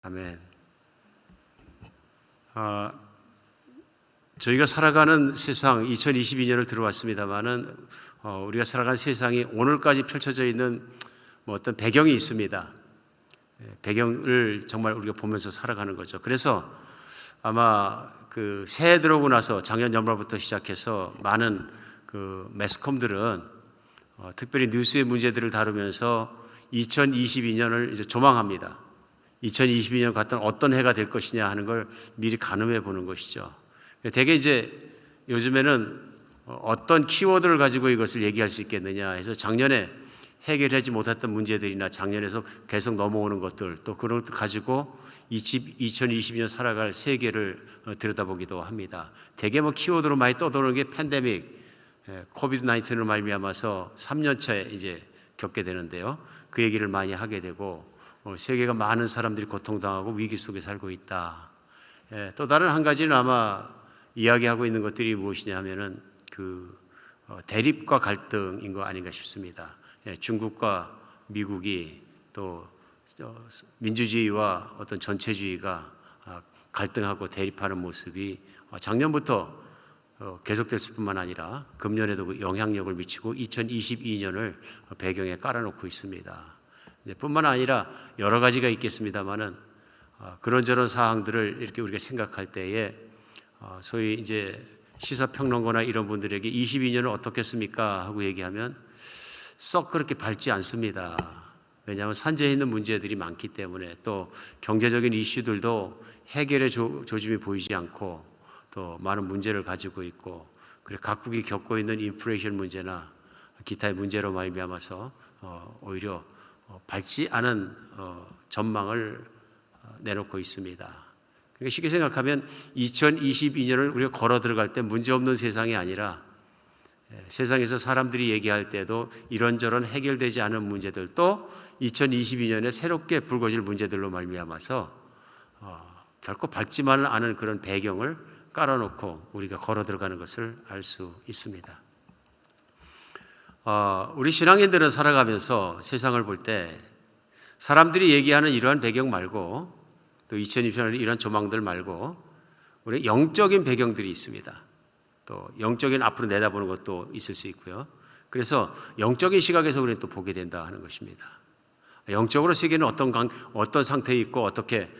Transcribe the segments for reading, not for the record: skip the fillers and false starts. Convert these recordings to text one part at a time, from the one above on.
아멘. 저희가 살아가는 세상 2022년을 들어왔습니다만은 우리가 살아가는 세상이 오늘까지 펼쳐져 있는 어떤 배경이 있습니다. 배경을 정말 우리가 보면서 살아가는 거죠. 그래서 아마 그 새해 들어오고 나서 작년 연말부터 시작해서 많은 그 매스컴들은 특별히 뉴스의 문제들을 다루면서 2022년을 이제 조망합니다. 2022년 같은 어떤 해가 될 것이냐 하는 걸 미리 가늠해 보는 것이죠. 대개 이제 요즘에는 어떤 키워드를 가지고 이것을 얘기할 수 있겠느냐 해서 작년에 해결하지 못했던 문제들이나 작년에서 계속 넘어오는 것들 또 그런 것들 가지고 2022년 살아갈 세계를 들여다보기도 합니다. 대개 키워드로 많이 떠도는 게 팬데믹, 코비드 19으로 말미암아서 3년째 이제 겪게 되는데요. 그 얘기를 많이 하게 되고 세계가 많은 사람들이 고통당하고 위기 속에 살고 있다. 또 다른 한 가지는 아마 이야기하고 있는 것들이 무엇이냐 하면은 대립과 갈등인 거 아닌가 싶습니다. 중국과 미국이 또 민주주의와 어떤 전체주의가 갈등하고 대립하는 모습이 작년부터 계속됐을 뿐만 아니라 금년에도 영향력을 미치고 2022년을 배경에 깔아놓고 있습니다. 뿐만 아니라 여러 가지가 있겠습니다만은 그런저런 사항들을 이렇게 우리가 생각할 때에 소위 이제 시사평론가나 이런 분들에게 22년을 어떻겠습니까 하고 얘기하면 썩 그렇게 밝지 않습니다. 왜냐하면 산재해 있는 문제들이 많기 때문에 또 경제적인 이슈들도 해결의 조짐이 보이지 않고 또 많은 문제를 가지고 있고 그리고 각국이 겪고 있는 인플레이션 문제나 기타의 문제로 말미암아서 오히려 밝지 않은 전망을 내놓고 있습니다. 그러니까 쉽게 생각하면 2022년을 우리가 걸어 들어갈 때 문제없는 세상이 아니라 세상에서 사람들이 얘기할 때도 이런저런 해결되지 않은 문제들 또 2022년에 새롭게 불거질 문제들로 말미암아서 결코 밝지만은 않은 그런 배경을 깔아놓고 우리가 걸어 들어가는 것을 알 수 있습니다. 우리 신앙인들은 살아가면서 세상을 볼 때 사람들이 얘기하는 이러한 배경 말고 또 2020년에 이런 조망들 말고 우리 영적인 배경들이 있습니다. 또 영적인 앞으로 내다보는 것도 있을 수 있고요. 그래서 영적인 시각에서 우리는 또 보게 된다 하는 것입니다. 영적으로 세계는 어떤 상태에 있고 어떻게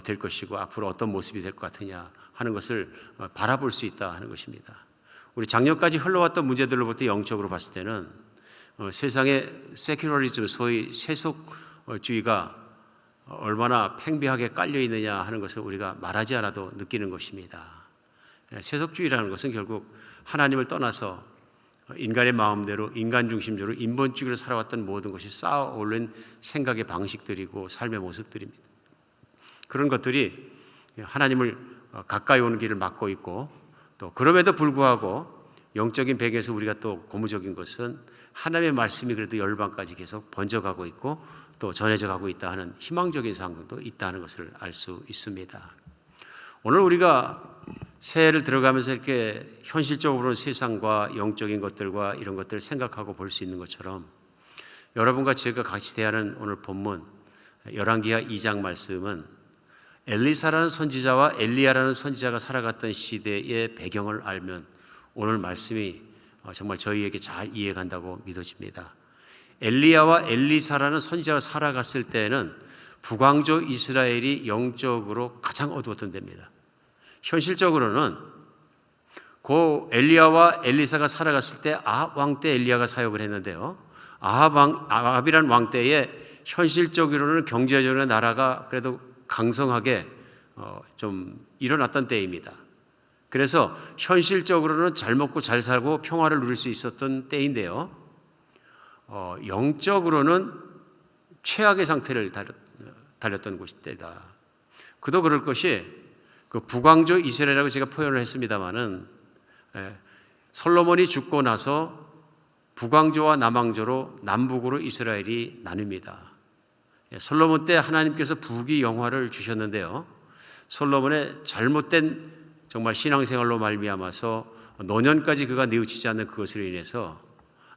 될 것이고 앞으로 어떤 모습이 될 것 같으냐 하는 것을 바라볼 수 있다 하는 것입니다. 우리 작년까지 흘러왔던 문제들을 볼 때 영적으로 봤을 때는 세상의 세큘러리즘 소위 세속주의가 얼마나 팽배하게 깔려 있느냐 하는 것을 우리가 말하지 않아도 느끼는 것입니다. 세속주의라는 것은 결국 하나님을 떠나서 인간의 마음대로 인간 중심적으로 인본주의로 살아왔던 모든 것이 쌓아 올린 생각의 방식들이고 삶의 모습들입니다. 그런 것들이 하나님을 가까이 오는 길을 막고 있고 또 그럼에도 불구하고 영적인 배경에서 우리가 또 고무적인 것은 하나님의 말씀이 그래도 열방까지 계속 번져가고 있고 또 전해져 가고 있다 하는 희망적인 상황도 있다는 것을 알 수 있습니다. 오늘 우리가 새해를 들어가면서 이렇게 현실적으로는 세상과 영적인 것들과 이런 것들을 생각하고 볼 수 있는 것처럼 여러분과 제가 같이 대하는 오늘 본문 열왕기하 2장 말씀은 엘리사라는 선지자와 엘리야라는 선지자가 살아갔던 시대의 배경을 알면 오늘 말씀이 정말 저희에게 잘 이해간다고 믿어집니다. 엘리야와 엘리사라는 선지자가 살아갔을 때는 북왕조 이스라엘이 영적으로 가장 어두웠던 때입니다. 현실적으로는 그 엘리야와 엘리사가 살아갔을 때 아합 왕 때 엘리야가 사역을 했는데요. 아합이란 왕 때에 현실적으로는 경제적으로 나라가 그래도 강성하게 좀 일어났던 때입니다. 그래서 현실적으로는 잘 먹고 잘 살고 평화를 누릴 수 있었던 때인데요. 영적으로는 최악의 상태를 달렸던 곳이 때다. 그도 그럴 것이 그 북왕조 이스라엘이라고 제가 표현을 했습니다마는 솔로몬이 죽고 나서 북왕조와 남왕조로 남북으로 이스라엘이 나뉩니다. 솔로몬 때 하나님께서 부귀 영화를 주셨는데요. 솔로몬의 잘못된 정말 신앙생활로 말미암아서 노년까지 그가 뉘우치지 않는 그것으로 인해서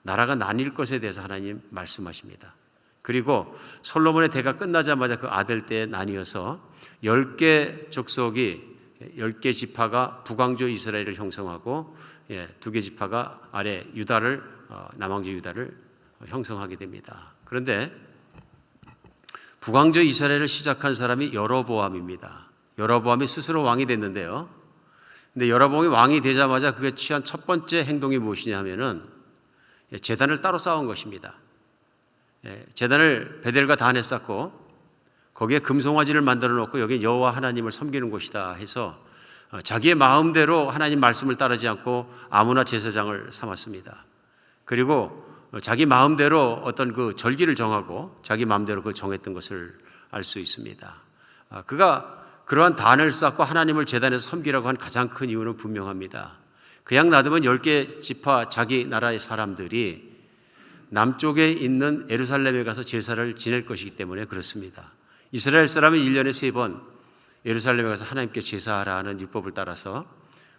나라가 나뉠 것에 대해서 하나님 말씀하십니다. 그리고 솔로몬의 대가 끝나자마자 그 아들 때에 나뉘어서 10개 족속이 10개 지파가 북왕조 이스라엘을 형성하고 2개 지파가 아래 유다를 남왕조 유다를 형성하게 됩니다. 그런데 북왕조 이스라엘을 시작한 사람이 여로보암입니다. 여로보암이 스스로 왕이 됐는데요. 근데 여로보암이 왕이 되자마자 그가 취한 첫 번째 행동이 무엇이냐 하면은 제단을 따로 쌓은 것입니다. 제단을 베델과 단에 쌓고 거기에 금송아지를 만들어 놓고 여기 여호와 하나님을 섬기는 곳이다 해서 자기의 마음대로 하나님 말씀을 따르지 않고 아무나 제사장을 삼았습니다. 그리고 자기 마음대로 어떤 그 절기를 정하고 자기 마음대로 그 정했던 것을 알 수 있습니다. 그가 그러한 단을 쌓고 하나님을 제단에서 섬기라고 한 가장 큰 이유는 분명합니다. 그냥 놔두면 10개 지파 자기 나라의 사람들이 남쪽에 있는 예루살렘에 가서 제사를 지낼 것이기 때문에 그렇습니다. 이스라엘 사람은 1년에 3번 예루살렘에 가서 하나님께 제사하라는 율법을 따라서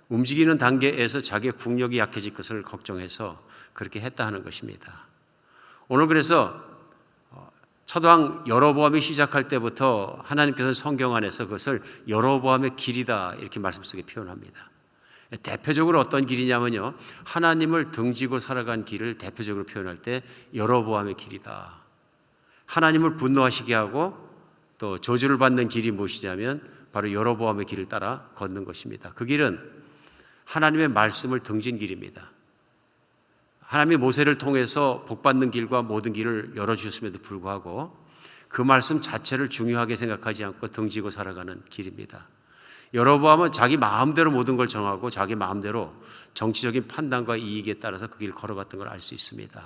움직이는 단계에서 자기의 국력이 약해질 것을 걱정해서 그렇게 했다 하는 것입니다. 오늘 그래서 첫왕 여로보암이 시작할 때부터 하나님께서는 성경 안에서 그것을 여로보암의 길이다 이렇게 말씀 속에 표현합니다. 대표적으로 어떤 길이냐면요, 하나님을 등지고 살아간 길을 대표적으로 표현할 때 여로보암의 길이다. 하나님을 분노하시게 하고 또 저주를 받는 길이 무엇이냐면 바로 여로보암의 길을 따라 걷는 것입니다. 그 길은 하나님의 말씀을 등진 길입니다. 하나님이 모세를 통해서 복받는 길과 모든 길을 열어주셨음에도 불구하고 그 말씀 자체를 중요하게 생각하지 않고 등지고 살아가는 길입니다. 여로보암은 자기 마음대로 모든 걸 정하고 자기 마음대로 정치적인 판단과 이익에 따라서 그 길을 걸어갔던 걸 알 수 있습니다.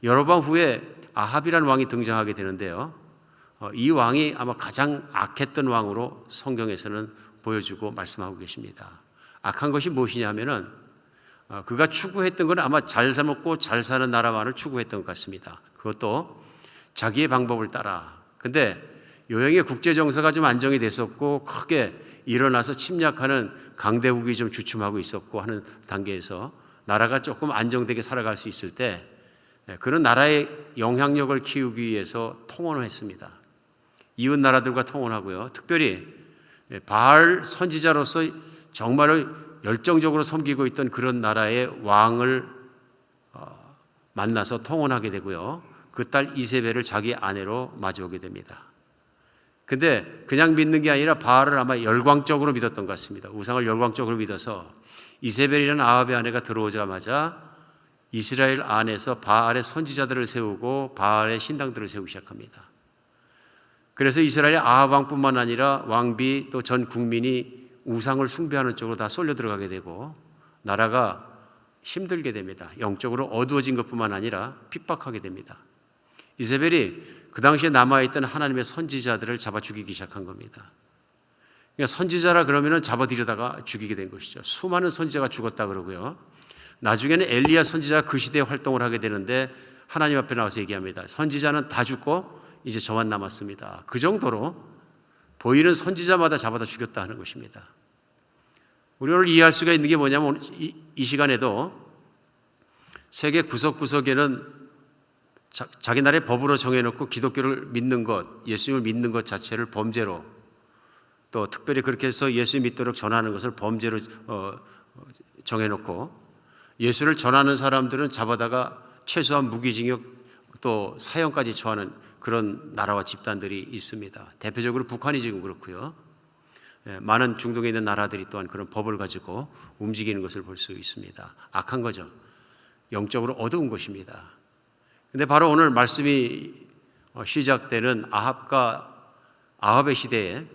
여로보암 후에 아합이라는 왕이 등장하게 되는데요, 이 왕이 아마 가장 악했던 왕으로 성경에서는 보여주고 말씀하고 계십니다. 악한 것이 무엇이냐 하면은 그가 추구했던 건 아마 잘 살먹고 잘 사는 나라만을 추구했던 것 같습니다. 그것도 자기의 방법을 따라. 근데 요행의 국제 정세가 좀 안정이 됐었고 크게 일어나서 침략하는 강대국이 좀 주춤하고 있었고 하는 단계에서 나라가 조금 안정되게 살아갈 수 있을 때 그런 나라의 영향력을 키우기 위해서 통혼을 했습니다. 이웃 나라들과 통혼하고요. 특별히 바알 선지자로서 정말로 열정적으로 섬기고 있던 그런 나라의 왕을 만나서 통혼하게 되고요. 그 딸 이세벨을 자기 아내로 맞이오게 됩니다. 근데 그냥 믿는 게 아니라 바알을 아마 열광적으로 믿었던 것 같습니다. 우상을 열광적으로 믿어서 이세벨이라는 아합의 아내가 들어오자마자 이스라엘 안에서 바알의 선지자들을 세우고 바알의 신당들을 세우기 시작합니다. 그래서 이스라엘의 아합 왕뿐만 아니라 왕비 또 전 국민이 우상을 숭배하는 쪽으로 다 쏠려 들어가게 되고 나라가 힘들게 됩니다. 영적으로 어두워진 것뿐만 아니라 핍박하게 됩니다. 이세벨이 그 당시에 남아있던 하나님의 선지자들을 잡아 죽이기 시작한 겁니다. 그러니까 선지자라 그러면 잡아들여다가 죽이게 된 것이죠. 수많은 선지자가 죽었다 그러고요. 나중에는 엘리야 선지자가 그 시대에 활동을 하게 되는데 하나님 앞에 나와서 얘기합니다. 선지자는 다 죽고 이제 저만 남았습니다. 그 정도로 보이는 선지자마다 잡아다 죽였다 하는 것입니다. 우리 오늘 이해할 수가 있는 게 뭐냐면 이 시간에도 세계 구석구석에는 자기 나라의 법으로 정해놓고 기독교를 믿는 것, 예수님을 믿는 것 자체를 범죄로, 또 특별히 그렇게 해서 예수 믿도록 전하는 것을 범죄로 정해놓고 예수를 전하는 사람들은 잡아다가 최소한 무기징역 또 사형까지 처하는 그런 나라와 집단들이 있습니다. 대표적으로 북한이 지금 그렇고요. 많은 중동에 있는 나라들이 또한 그런 법을 가지고 움직이는 것을 볼 수 있습니다. 악한 거죠. 영적으로 어두운 것입니다. 근데 바로 오늘 말씀이 시작되는 아합의 시대에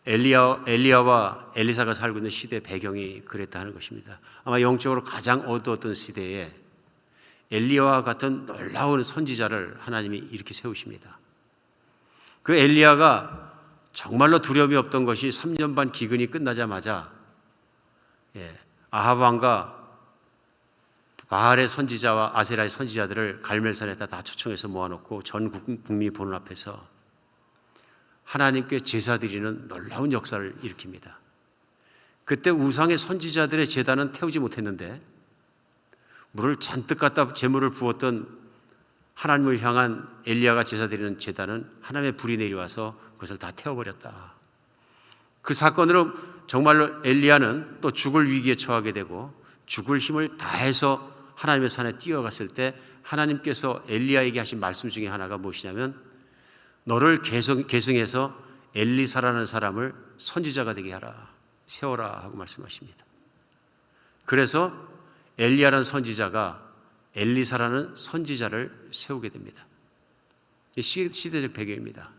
엘리야와 엘리사가 살고 있는 시대 배경이 그랬다 하는 것입니다. 아마 영적으로 가장 어두웠던 시대에 엘리야와 같은 놀라운 선지자를 하나님이 이렇게 세우십니다. 그 엘리야가 정말로 두려움이 없던 것이 3년 반 기근이 끝나자마자 아합 왕과 바알의 선지자와 아세라의 선지자들을 갈멜산에다 다 초청해서 모아놓고 전 국민이 보는 앞에서 하나님께 제사 드리는 놀라운 역사를 일으킵니다. 그때 우상의 선지자들의 제단은 태우지 못했는데 물을 잔뜩 갖다 제물을 부었던 하나님을 향한 엘리야가 제사 드리는 제단은 하나님의 불이 내려와서 그것을 다 태워버렸다. 그 사건으로 정말로 엘리야는 또 죽을 위기에 처하게 되고 죽을 힘을 다해서 하나님의 산에 뛰어갔을 때 하나님께서 엘리야에게 하신 말씀 중에 하나가 무엇이냐면 너를 계승해서 엘리사라는 사람을 선지자가 되게 하라, 세워라 하고 말씀하십니다. 그래서 엘리야라는 선지자가 엘리사라는 선지자를 세우게 됩니다. 시대적 배경입니다.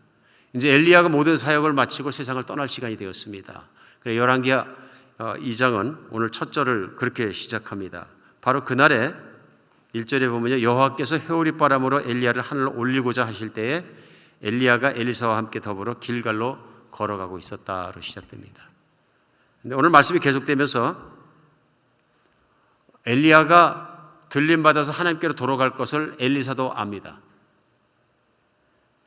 이제 엘리야가 모든 사역을 마치고 세상을 떠날 시간이 되었습니다. 그래서 열왕기하 2장은 오늘 첫 절을 그렇게 시작합니다. 바로 그날에 1절에 보면요, 여호와께서 회오리바람으로 엘리야를 하늘로 올리고자 하실 때에 엘리야가 엘리사와 함께 더불어 길갈로 걸어가고 있었다로 시작됩니다. 근데 오늘 말씀이 계속되면서 엘리야가 들림받아서 하나님께로 돌아갈 것을 엘리사도 압니다.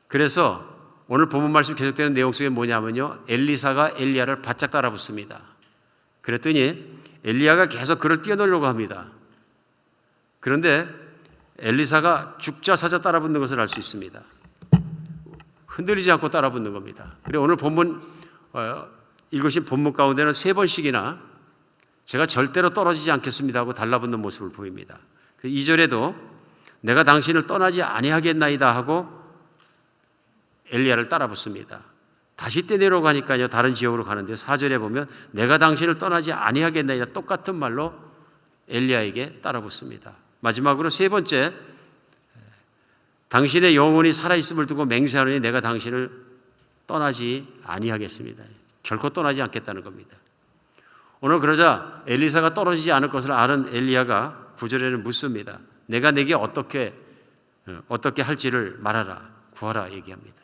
그래서 오늘 본문 말씀 계속되는 내용 속에 뭐냐면요, 엘리사가 엘리야를 바짝 따라붙습니다. 그랬더니 엘리야가 계속 그를 뛰어놀려고 합니다. 그런데 엘리사가 죽자사자 따라붙는 것을 알 수 있습니다. 흔들리지 않고 따라붙는 겁니다. 그리고 오늘 본문 읽으신 본문 가운데는 3번씩이나 제가 절대로 떨어지지 않겠습니다 하고 달라붙는 모습을 보입니다. 2절에도 내가 당신을 떠나지 아니하겠나이다 하고 엘리야를 따라붙습니다. 다시 떼내려고 하니까요, 다른 지역으로 가는데 4절에 보면 내가 당신을 떠나지 아니하겠나이다, 똑같은 말로 엘리야에게 따라붙습니다. 마지막으로 3번째, 당신의 영혼이 살아있음을 두고 맹세하노니 내가 당신을 떠나지 아니하겠습니다. 결코 떠나지 않겠다는 겁니다. 오늘 그러자 엘리사가 떨어지지 않을 것을 아는 엘리야가 9절에는 묻습니다. 내가 내게 어떻게 할지를 말하라, 구하라 얘기합니다.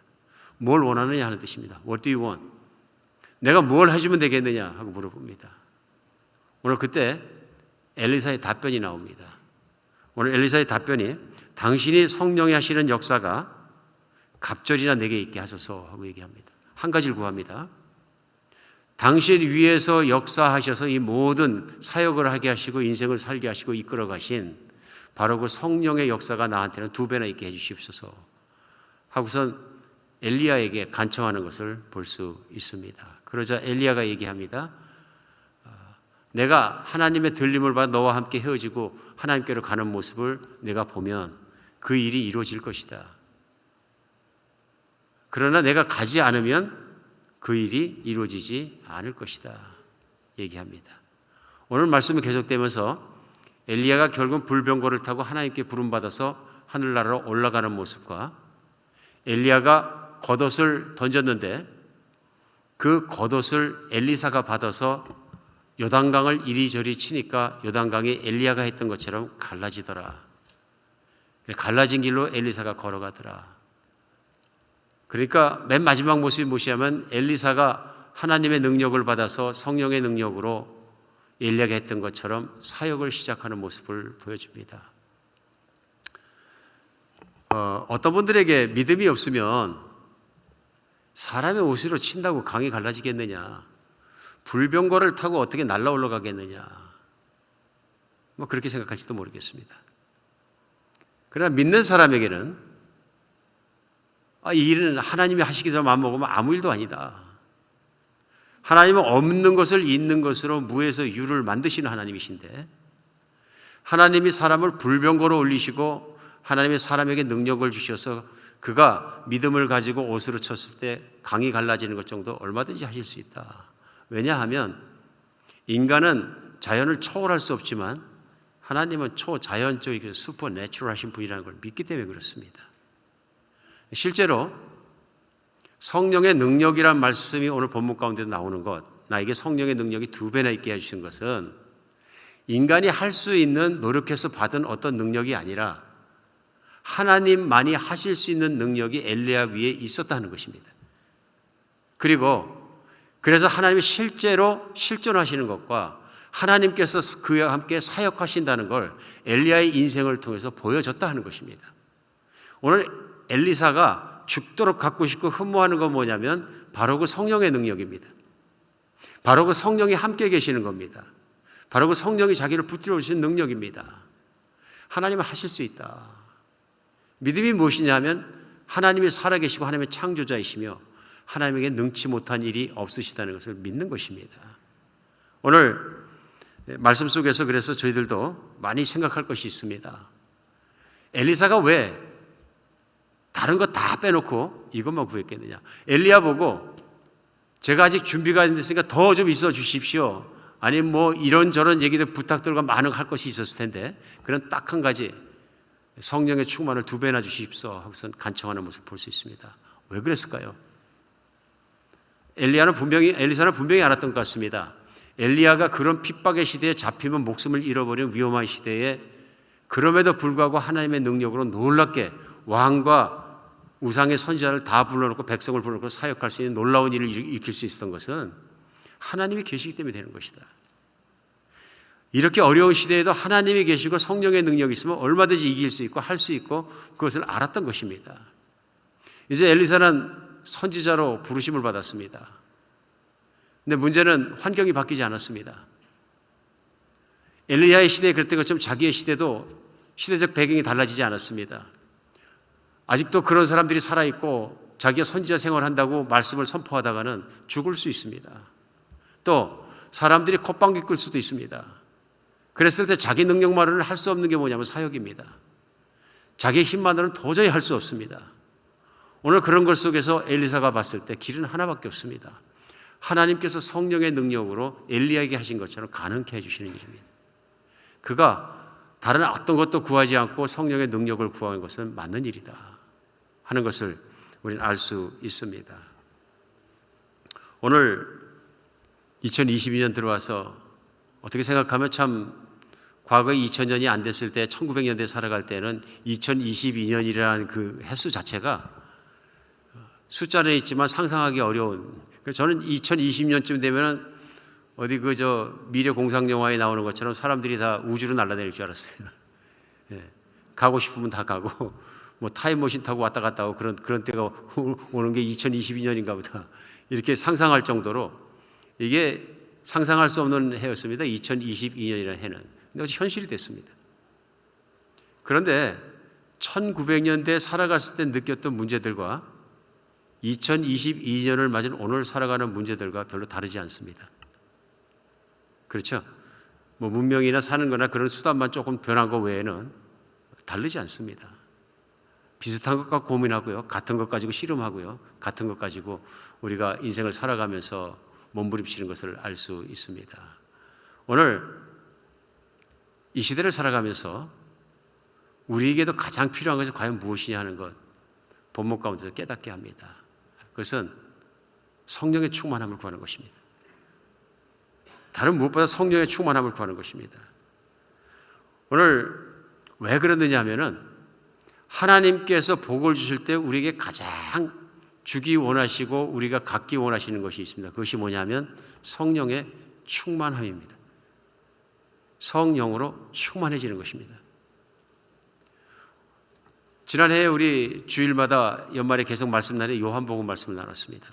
뭘 원하느냐 하는 뜻입니다. What do you want? 내가 뭘 해주면 되겠느냐 하고 물어봅니다. 오늘 그때 엘리사의 답변이 나옵니다. 오늘 엘리사의 답변이 당신이 성령이 하시는 역사가 갑절이나 내게 있게 하소서 하고 얘기합니다. 한 가지를 구합니다. 당신 위에서 역사하셔서 이 모든 사역을 하게 하시고 인생을 살게 하시고 이끌어 가신 바로 그 성령의 역사가 나한테는 2배나 있게 해주시옵소서 하고선 엘리야에게 간청하는 것을 볼 수 있습니다. 그러자 엘리야가 얘기합니다. 내가 하나님의 들림을 받아 너와 함께 헤어지고 하나님께로 가는 모습을 내가 보면 그 일이 이루어질 것이다. 그러나 내가 가지 않으면 그 일이 이루어지지 않을 것이다 얘기합니다. 오늘 말씀이 계속되면서 엘리야가 결국 불병거를 타고 하나님께 부름받아서 하늘나라로 올라가는 모습과 엘리야가 겉옷을 던졌는데 그 겉옷을 엘리사가 받아서 요단강을 이리저리 치니까 요단강이 엘리야가 했던 것처럼 갈라지더라. 갈라진 길로 엘리사가 걸어가더라. 그러니까 맨 마지막 모습이 무엇이냐면 엘리사가 하나님의 능력을 받아서 성령의 능력으로 엘리야가 했던 것처럼 사역을 시작하는 모습을 보여줍니다. 어떤 분들에게 믿음이 없으면 사람의 옷으로 친다고 강이 갈라지겠느냐, 불병거를 타고 어떻게 날아 올라가겠느냐, 뭐 그렇게 생각할지도 모르겠습니다. 그러나 믿는 사람에게는 이 일은 하나님이 하시기로 마음먹으면 아무 일도 아니다. 하나님은 없는 것을 있는 것으로 무에서 유를 만드시는 하나님이신데 하나님이 사람을 불병거로 올리시고 하나님이 사람에게 능력을 주셔서 그가 믿음을 가지고 옷으로 쳤을 때 강이 갈라지는 것 정도 얼마든지 하실 수 있다. 왜냐하면 인간은 자연을 초월할 수 없지만 하나님은 초자연적이고 슈퍼내추럴하신 분이라는 걸 믿기 때문에 그렇습니다. 실제로 성령의 능력이란 말씀이 오늘 본문 가운데도 나오는 것, 나에게 성령의 능력이 2배나 있게 해주신 것은 인간이 할 수 있는 노력해서 받은 어떤 능력이 아니라 하나님만이 하실 수 있는 능력이 엘리야 위에 있었다는 것입니다. 그래서 하나님이 실제로 실존하시는 것과 하나님께서 그와 함께 사역하신다는 걸 엘리야의 인생을 통해서 보여줬다 하는 것입니다. 오늘 엘리사가 죽도록 갖고 싶고 흠모하는 건 뭐냐면 바로 그 성령의 능력입니다. 바로 그 성령이 함께 계시는 겁니다. 바로 그 성령이 자기를 붙들어 주신 능력입니다. 하나님은 하실 수 있다. 믿음이 무엇이냐 하면 하나님이 살아계시고 하나님의 창조자이시며 하나님에게 능치 못한 일이 없으시다는 것을 믿는 것입니다. 오늘 말씀 속에서 그래서 저희들도 많이 생각할 것이 있습니다. 엘리사가 왜 다른 거 다 빼놓고 이것만 구했겠느냐? 엘리야 보고 제가 아직 준비가 안 됐으니까 더 좀 있어 주십시오. 아니 뭐 이런저런 얘기들 부탁들과 많은 할 것이 있었을 텐데 그런 딱 한 가지 성령의 충만을 2배나 주십시오 하고서 간청하는 모습을 볼 수 있습니다. 왜 그랬을까요? 엘리사는 분명히 알았던 것 같습니다. 엘리야가 그런 핍박의 시대에 잡히면 목숨을 잃어버리는 위험한 시대에 그럼에도 불구하고 하나님의 능력으로 놀랍게 왕과 우상의 선지자를 다 불러놓고 백성을 불러놓고 사역할 수 있는 놀라운 일을 일으킬 수 있었던 것은 하나님이 계시기 때문에 되는 것이다. 이렇게 어려운 시대에도 하나님이 계시고 성령의 능력이 있으면 얼마든지 이길 수 있고 할 수 있고 그것을 알았던 것입니다. 이제 엘리사는 선지자로 부르심을 받았습니다. 근데 문제는 환경이 바뀌지 않았습니다. 엘리야의 시대에 그랬던 것처럼 자기의 시대도 시대적 배경이 달라지지 않았습니다. 아직도 그런 사람들이 살아있고 자기가 선지자 생활을 한다고 말씀을 선포하다가는 죽을 수 있습니다. 또 사람들이 콧방귀 낄 수도 있습니다. 그랬을 때 자기 능력만으로는 할 수 없는 게 뭐냐면 사역입니다. 자기의 힘만으로는 도저히 할 수 없습니다. 오늘 그런 것 속에서 엘리사가 봤을 때 길은 하나밖에 없습니다. 하나님께서 성령의 능력으로 엘리야에게 하신 것처럼 가능케 해주시는 일입니다. 그가 다른 어떤 것도 구하지 않고 성령의 능력을 구하는 것은 맞는 일이다 하는 것을 우리는 알 수 있습니다. 오늘 2022년 들어와서 어떻게 생각하면 참 과거에 2000년이 안 됐을 때 1900년대에 살아갈 때는 2022년이라는 그 횟수 자체가 숫자는 있지만 상상하기 어려운, 그래서 저는 2020년쯤 되면 어디 미래 공상 영화에 나오는 것처럼 사람들이 다 우주로 날아다닐 줄 알았어요. 예. 가고 싶으면 다 가고 뭐 타임머신 타고 왔다 갔다 하고 그런 때가 오는 게 2022년인가 보다 이렇게 상상할 정도로 이게 상상할 수 없는 해였습니다. 2022년이라는 해는. 근데 현실이 됐습니다. 그런데 1900년대에 살아갔을 때 느꼈던 문제들과 2022년을 맞은 오늘 살아가는 문제들과 별로 다르지 않습니다. 그렇죠? 뭐 문명이나 사는 거나 그런 수단만 조금 변한 것 외에는 다르지 않습니다. 비슷한 것과 고민하고요. 같은 것 가지고 씨름하고요. 같은 것 가지고 우리가 인생을 살아가면서 몸부림치는 것을 알 수 있습니다. 오늘 이 시대를 살아가면서 우리에게도 가장 필요한 것이 과연 무엇이냐 하는 것 본문 가운데서 깨닫게 합니다. 그것은 성령의 충만함을 구하는 것입니다. 다른 무엇보다 성령의 충만함을 구하는 것입니다. 오늘 왜 그러느냐 하면은 하나님께서 복을 주실 때 우리에게 가장 주기 원하시고 우리가 갖기 원하시는 것이 있습니다. 그것이 뭐냐면 성령의 충만함입니다. 성령으로 충만해지는 것입니다. 지난해 우리 주일마다 연말에 계속 말씀 날에 요한복음 말씀을 나눴습니다.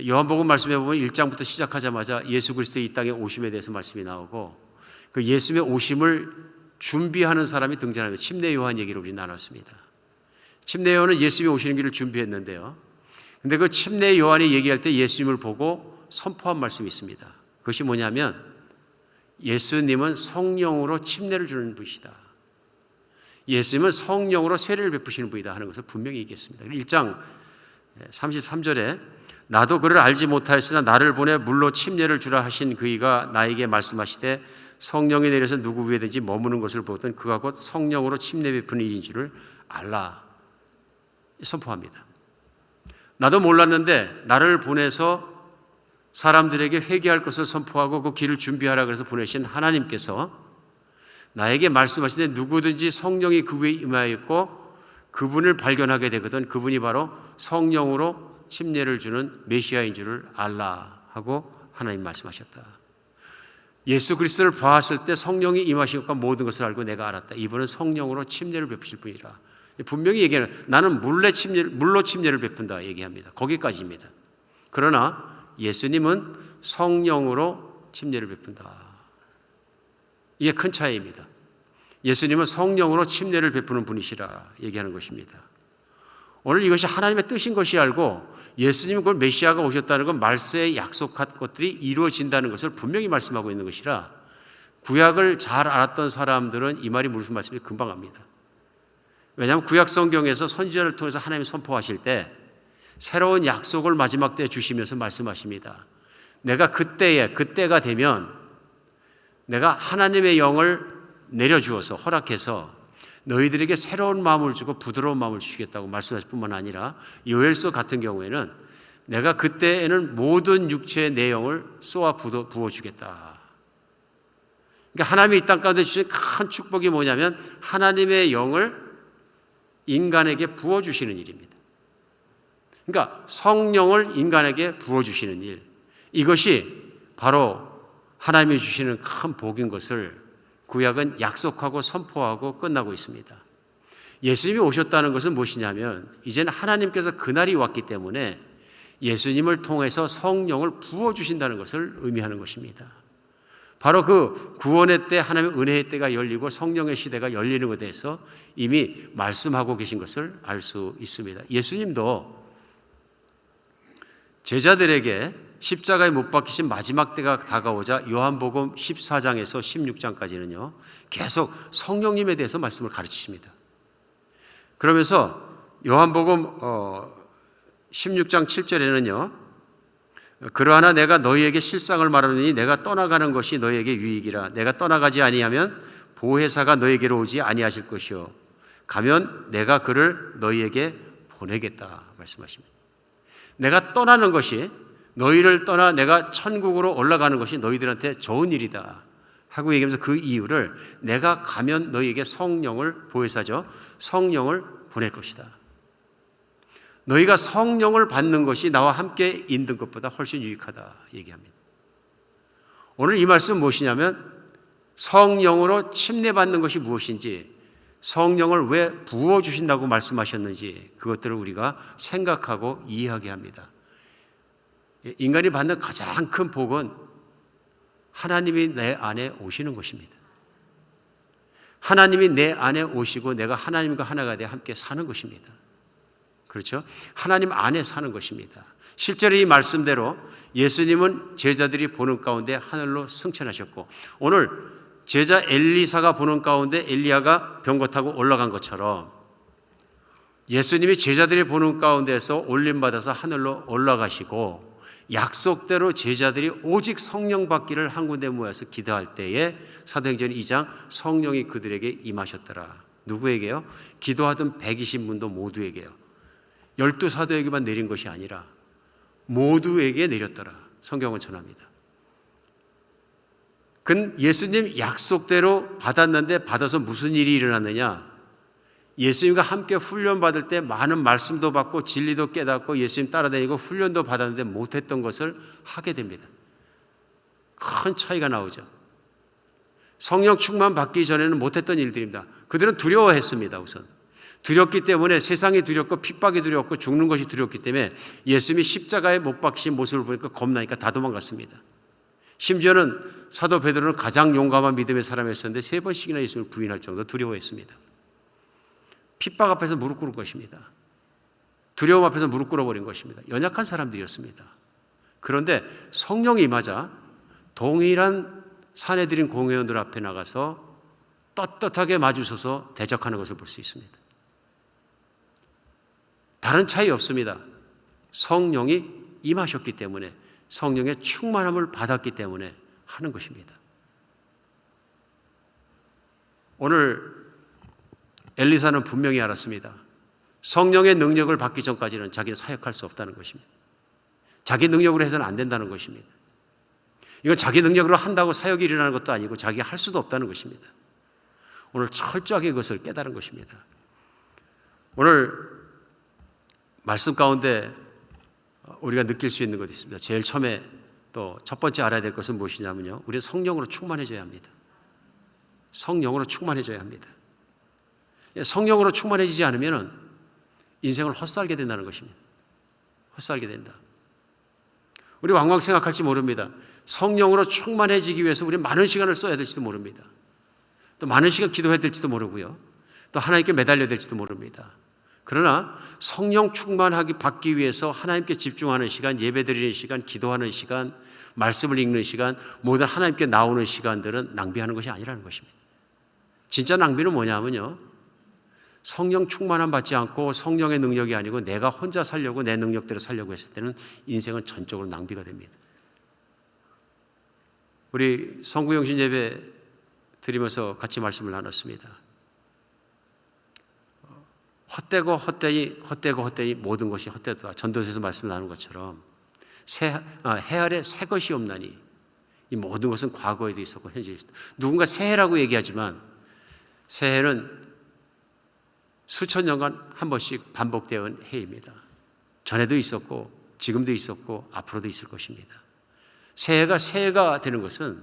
요한복음 말씀에 보면 1장부터 시작하자마자 예수 그리스도의 이 땅에 오심에 대해서 말씀이 나오고 그 예수님의 오심을 준비하는 사람이 등장합니다. 침례 요한 얘기를 우리 나눴습니다. 침례 요한은 예수님이 오시는 길을 준비했는데요. 근데 그 침례 요한이 얘기할 때 예수님을 보고 선포한 말씀이 있습니다. 그것이 뭐냐면 예수님은 성령으로 침례를 주는 분이시다. 예수님은 성령으로 세례를 베푸시는 분이다 하는 것을 분명히 얘기했습니다. 1장 33절에 나도 그를 알지 못하였으나 나를 보내 물로 침례를 주라 하신 그이가 나에게 말씀하시되 성령이 내려서 누구 위에든지 머무는 것을 보던 그가 곧 성령으로 침례 베푸는 이인 줄을 알라 선포합니다. 나도 몰랐는데 나를 보내서 사람들에게 회개할 것을 선포하고 그 길을 준비하라 그래서 보내신 하나님께서 나에게 말씀하시되 누구든지 성령이 그 위에 임하였고 그분을 발견하게 되거든 그분이 바로 성령으로 침례를 주는 메시아인 줄을 알라 하고 하나님 말씀하셨다. 예수 그리스도를 보았을 때 성령이 임하신 것과 모든 것을 알고 내가 알았다. 이분은 성령으로 침례를 베푸실 분이라. 분명히 얘기하는 나는 물로 침례를 베푼다 얘기합니다. 거기까지입니다. 그러나 예수님은 성령으로 침례를 베푼다. 이게 큰 차이입니다. 예수님은 성령으로 침례를 베푸는 분이시라 얘기하는 것입니다. 오늘 이것이 하나님의 뜻인 것이 알고 예수님 그 메시아가 오셨다는 건 말세에 약속한 것들이 이루어진다는 것을 분명히 말씀하고 있는 것이라 구약을 잘 알았던 사람들은 이 말이 무슨 말씀인지 금방 압니다. 왜냐하면 구약 성경에서 선지자를 통해서 하나님이 선포하실 때 새로운 약속을 마지막 때에 주시면서 말씀하십니다. 내가 그때가 되면 내가 하나님의 영을 내려주어서 허락해서 너희들에게 새로운 마음을 주고 부드러운 마음을 주시겠다고 말씀하실 뿐만 아니라 요엘서 같은 경우에는 내가 그때에는 모든 육체의 내 영을 쏘아 부어주겠다. 그러니까 하나님이 이 땅 가운데 주신 큰 축복이 뭐냐면 하나님의 영을 인간에게 부어주시는 일입니다. 그러니까 성령을 인간에게 부어주시는 일, 이것이 바로 하나님이 주시는 큰 복인 것을 구약은 약속하고 선포하고 끝나고 있습니다. 예수님이 오셨다는 것은 무엇이냐면 이제는 하나님께서 그날이 왔기 때문에 예수님을 통해서 성령을 부어주신다는 것을 의미하는 것입니다. 바로 그 구원의 때, 하나님의 은혜의 때가 열리고 성령의 시대가 열리는 것에 대해서 이미 말씀하고 계신 것을 알 수 있습니다. 예수님도 제자들에게 십자가에 못 박히신 마지막 때가 다가오자 요한복음 14장에서 16장까지는요 계속 성령님에 대해서 말씀을 가르치십니다. 그러면서 요한복음 16장 7절에는요 그러하나 내가 너희에게 실상을 말하노니 내가 떠나가는 것이 너희에게 유익이라. 내가 떠나가지 아니하면 보혜사가 너희에게로 오지 아니하실 것이요 가면 내가 그를 너희에게 보내겠다 말씀하십니다. 내가 떠나는 것이 너희를 떠나 내가 천국으로 올라가는 것이 너희들한테 좋은 일이다 하고 얘기하면서 그 이유를 내가 가면 너희에게 성령을, 보혜사죠, 성령을 보낼 것이다. 너희가 성령을 받는 것이 나와 함께 있는 것보다 훨씬 유익하다 얘기합니다. 오늘 이 말씀은 무엇이냐면 성령으로 침례받는 것이 무엇인지, 성령을 왜 부어주신다고 말씀하셨는지 그것들을 우리가 생각하고 이해하게 합니다. 인간이 받는 가장 큰 복은 하나님이 내 안에 오시는 것입니다. 하나님이 내 안에 오시고 내가 하나님과 하나가 되어 함께 사는 것입니다. 그렇죠? 하나님 안에 사는 것입니다. 실제로 이 말씀대로 예수님은 제자들이 보는 가운데 하늘로 승천하셨고 오늘 제자 엘리사가 보는 가운데 엘리야가 병거 타고 올라간 것처럼 예수님이 제자들이 보는 가운데서 올림받아서 하늘로 올라가시고 약속대로 제자들이 오직 성령 받기를 한 군데 모여서 기도할 때에 사도행전 2장 성령이 그들에게 임하셨더라. 누구에게요? 기도하던 120문도 모두에게요. 12사도에게만 내린 것이 아니라 모두에게 내렸더라. 성경은 전합니다. 그 예수님 약속대로 받았는데 받아서 무슨 일이 일어났느냐? 예수님과 함께 훈련받을 때 많은 말씀도 받고 진리도 깨닫고 예수님 따라다니고 훈련도 받았는데 못했던 것을 하게 됩니다. 큰 차이가 나오죠. 성령 충만 받기 전에는 못했던 일들입니다. 그들은 두려워했습니다. 우선 두렵기 때문에, 세상이 두렵고 핍박이 두렵고 죽는 것이 두렵기 때문에 예수님이 십자가에 못 박히신 모습을 보니까 겁나니까 다 도망갔습니다. 심지어는 사도 베드로는 가장 용감한 믿음의 사람이었는데 3번씩이나 예수님을 부인할 정도로 두려워했습니다. 핍박 앞에서 무릎 꿇은 것입니다. 두려움 앞에서 무릎 꿇어버린 것입니다. 연약한 사람들이었습니다. 그런데 성령이 임하자 동일한 사내들인 공회원들 앞에 나가서 떳떳하게 마주서서 대적하는 것을 볼 수 있습니다. 다른 차이 없습니다. 성령이 임하셨기 때문에, 성령의 충만함을 받았기 때문에 하는 것입니다. 오늘 엘리사는 분명히 알았습니다. 성령의 능력을 받기 전까지는 자기는 사역할 수 없다는 것입니다. 자기 능력으로 해서는 안 된다는 것입니다. 이건 자기 능력으로 한다고 사역이 일어나는 것도 아니고 자기가 할 수도 없다는 것입니다. 오늘 철저하게 그것을 깨달은 것입니다. 오늘 말씀 가운데 우리가 느낄 수 있는 것이 있습니다. 제일 처음에 또 첫 번째 알아야 될 것은 무엇이냐면요, 우리는 성령으로 충만해져야 합니다. 성령으로 충만해져야 합니다. 성령으로 충만해지지 않으면 인생을 헛살게 된다는 것입니다. 헛살게 된다. 우리 왕왕 생각할지 모릅니다. 성령으로 충만해지기 위해서 우리 많은 시간을 써야 될지도 모릅니다. 또 많은 시간 기도해야 될지도 모르고요. 또 하나님께 매달려야 될지도 모릅니다. 그러나 성령 받기 위해서 하나님께 집중하는 시간, 예배드리는 시간, 기도하는 시간, 말씀을 읽는 시간, 모든 하나님께 나오는 시간들은 낭비하는 것이 아니라는 것입니다. 진짜 낭비는 뭐냐면요, 성령 충만함 받지 않고 성령의 능력이 아니고 내가 혼자 살려고 내 능력대로 살려고 했을 때는 인생은 전적으로 낭비가 됩니다. 우리 성구영신 예배 드리면서 같이 말씀을 나눴습니다. 헛되고 모든 것이 헛되다. 전도서에서 말씀 나눈 것처럼 해아래 새 것이 없나니 이 모든 것은 과거에도 있었고 현재에 있었다. 누군가 새해라고 얘기하지만 새해는 수천 년간 한 번씩 반복되어 온 해입니다. 전에도 있었고 지금도 있었고 앞으로도 있을 것입니다. 새해가 되는 것은